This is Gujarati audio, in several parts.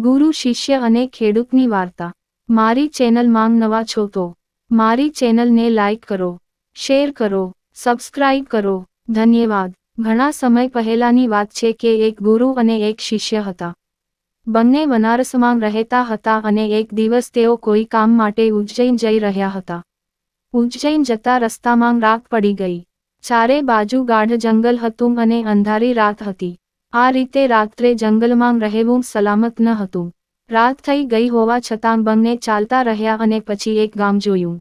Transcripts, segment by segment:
ગુરુ શિષ્ય અને ખેડૂતની વાર્તા। મારી ચેનલમાં નવા છો તો મારી ચેનલને લાઈક કરો, શેર કરો, સબસ્ક્રાઇબ કરો, ધન્યવાદ। ઘણા સમય પહેલાની વાત છે કે એક ગુરુ અને એક શિષ્ય હતા। બંને બનારસમાં રહેતા હતા અને એક દિવસ તેઓ કોઈ કામ માટે ઉજ્જૈન જઈ રહ્યા હતા। ઉજ્જૈન જતા રસ્તામાં રાત પડી ગઈ। ચારે બાજુ ગાઢ જંગલ હતું અને અંધારી રાત હતી। આ રીતે રાત્રે જંગલમાં રહેવું સલામત ન હતું। રાત થઈ ગઈ હોવા છતાં બંને ચાલતા રહ્યા અને પછી એક ગામ જોયું।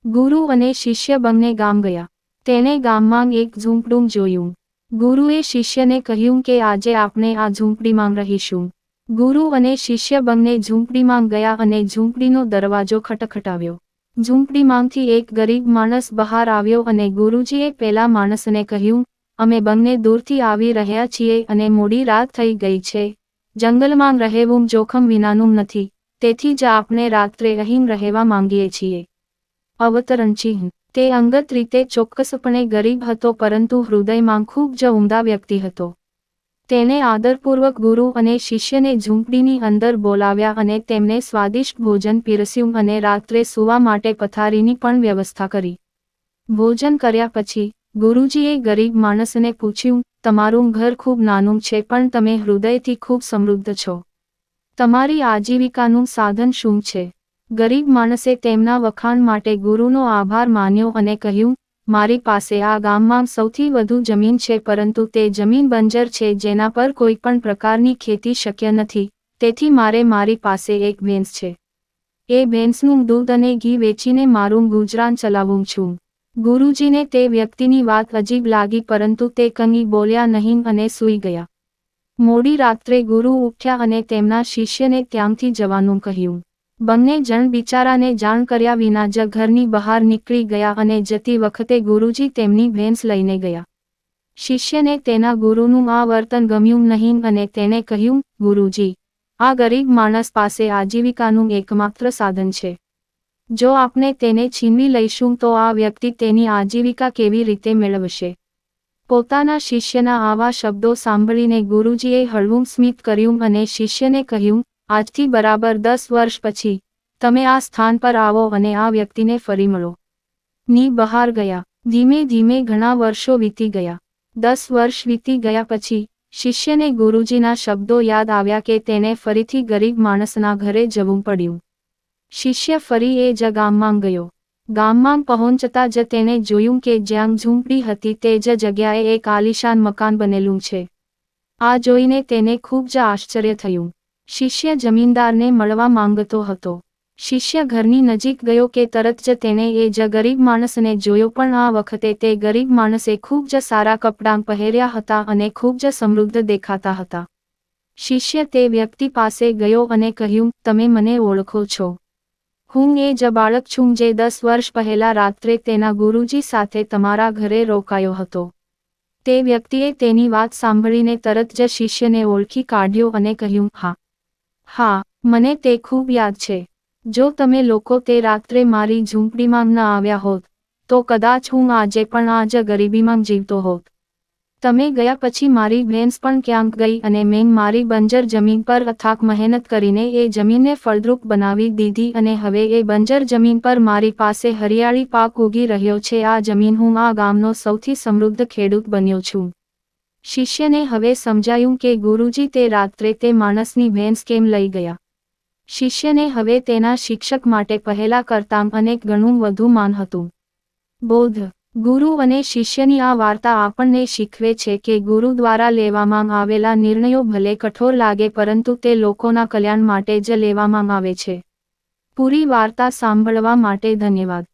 ગુરુ અને શિષ્ય બંને ગામ ગયા। તેણે ગામમાં એક ઝૂંપડું જોયું। ગુરુએ શિષ્યને કહ્યું કે આજે આપણે આ ઝૂંપડીમાં રહીશું। ગુરુ અને શિષ્ય બંને ઝૂંપડીમાં ગયા અને ઝૂંપડીનો દરવાજો ખટખટાવ્યો। ઝૂંપડીમાંથી એક ગરીબ માણસ બહાર આવ્યો અને ગુરુજીએ પેલા માણસને કહ્યું, અમે બંને દૂરથી આવી રહ્યા છીએ અને મોડી રાત થઈ ગઈ છે। જંગલમાં રહેવું જોખમ વિનાનું નથી, તેથી જ આપણે રાત્રે અહીં રહેવા માંગીએ છીએ। અવતરણ ચિહ્ન। તે અંગત રીતે ચોક્કસપણે ગરીબ હતો પરંતુ હૃદયમાં ખૂબ જ ઉમદા વ્યક્તિ હતો। તેણે આદરપૂર્વક ગુરુ અને શિષ્યને ઝૂંપડીની અંદર બોલાવ્યા અને તેમને સ્વાદિષ્ટ ભોજન પીરસ્યું અને રાત્રે સૂવા માટે પથારીની પણ વ્યવસ્થા કરી। ભોજન કર્યા પછી ગુરુજીએ ગરીબ માણસને પૂછ્યું, તમારું ઘર ખૂબ નાનું છે પણ તમે હૃદયથી ખૂબ સમૃદ્ધ છો। તમારી આજીવિકાનું સાધન શું છે? ગરીબ માણસે તેમના વખાણ માટે ગુરુનો આભાર માન્યો અને કહ્યું, મારી પાસે આ ગામમાં સૌથી વધુ જમીન છે પરંતુ તે જમીન બંજર છે જેના પર કોઈ પણ પ્રકારની ખેતી શક્ય નથી, તેથી મારી પાસે એક ભેંસ છે। એ ભેંસનું દૂધ અને ઘી વેચીને મારું ગુજરાન ચલાવું છું। ગુરુજીને તે વ્યક્તિની વાત અજીબ લાગી પરંતુ તે કંઈ બોલ્યા નહીં અને સૂઈ ગયા। મોડી રાત્રે ગુરુ ઉઠ્યા અને તેમના શિષ્યને ત્યાંથી જવાનું કહ્યું। બંને જણ બિચારાને જાણ કર્યા વિના જ ઘરની બહાર નીકળી ગયા અને જતી વખતે ગુરુજી તેમની ભેંસ લઈને ગયા। શિષ્યને તેના ગુરુનું આ વર્તન ગમ્યું નહીં અને તેણે કહ્યું, ગુરુજી, આ ગરીબ માણસ પાસે આજીવિકાનું એકમાત્ર સાધન છે। જો આપણે તેને છીનવી લઈશું તો આ વ્યક્તિ તેની આજીવિકા કેવી રીતે મેળવશે? પોતાના શિષ્યના આવા શબ્દો સાંભળીને ગુરુજીએ હળવું સ્મિત કર્યું અને શિષ્યને કહ્યું, આજથી બરાબર 10 વર્ષ પછી તમે આ સ્થાન પર આવો અને આ વ્યક્તિને ફરી મળો। ની બહાર ગયા। ધીમે ધીમે ઘણા વર્ષો વીતી ગયા। 10 વર્ષ વીતી ગયા પછી શિષ્યને ગુરુજીના શબ્દો યાદ આવ્યા કે તેને ફરીથી ગરીબ માણસના ઘરે જવું પડ્યું। શિષ્ય ફરી એ જ ગામમાં ગયો। ગામમાં પહોંચતા જ તેણે જોયું કે જ્યાં ઝૂંપડી હતી તે જ જગ્યાએ એક આલીશાન મકાન બનેલું છે। આ જોઈને તેને ખૂબ જ આશ્ચર્ય થયું। શિષ્ય જમીનદારને મળવા માંગતો હતો। શિષ્ય ઘરની નજીક ગયો કે તરત જ તેણે એ જ ગરીબ માણસને જોયો પણ આ વખતે તે ગરીબ માણસે ખૂબ જ સારા કપડાં પહેર્યા હતા અને ખૂબ જ સમૃદ્ધ દેખાતા હતા। શિષ્ય તે વ્યક્તિ પાસે ગયો અને કહ્યું, તમે મને ઓળખો છો? હું એ જ બાળક છું જે 10 વર્ષ પહેલા રાત્રે તેના ગુરુજી સાથે તમારા ઘરે રોકાયો હતો। તે વ્યક્તિએ તેની વાત સાંભળીને તરત જ શિષ્યને ઓળખી કાઢ્યો અને કહ્યું, હા, મને તે ખૂબ યાદ છે। જો તમે લોકો તે રાત્રે મારી ઝૂંપડીમાં ન આવ્યા હોત તો કદાચ હું આજે પણ આ જ ગરીબીમાં જીવતો હોત। તમે ગયા પછી મારી ભેંસ પણ ક્યાંક ગઈ અને મેં મારી બંજર જમીન પર અથાક મહેનત કરીને એ જમીનને ફળદ્રુપ બનાવી દીધી અને હવે એ બંજર જમીન પર મારી પાસે હરિયાળી પાક ઉગી રહ્યો છે। આ જમીન હું આ ગામનો સૌથી સમૃદ્ધ ખેડૂત બન્યો છું। શિષ્યને હવે સમજાયું કે ગુરુજી તે રાત્રે તે માણસની ભેંસ કેમ લઈ ગયા। શિષ્યને હવે તેના શિક્ષક માટે પહેલા કરતાં અનેક ગણું વધુ માન હતું। બોધ। ગુરુ અને શિષ્યની આ વાર્તા આપણને શીખવે છે કે ગુરુ દ્વારા લેવામાં આવેલા નિર્ણયો ભલે કઠોર લાગે પરંતુ તે લોકોના કલ્યાણ માટે જ લેવામાં આવે છે। પૂરી વાર્તા સાંભળવા માટે ધન્યવાદ।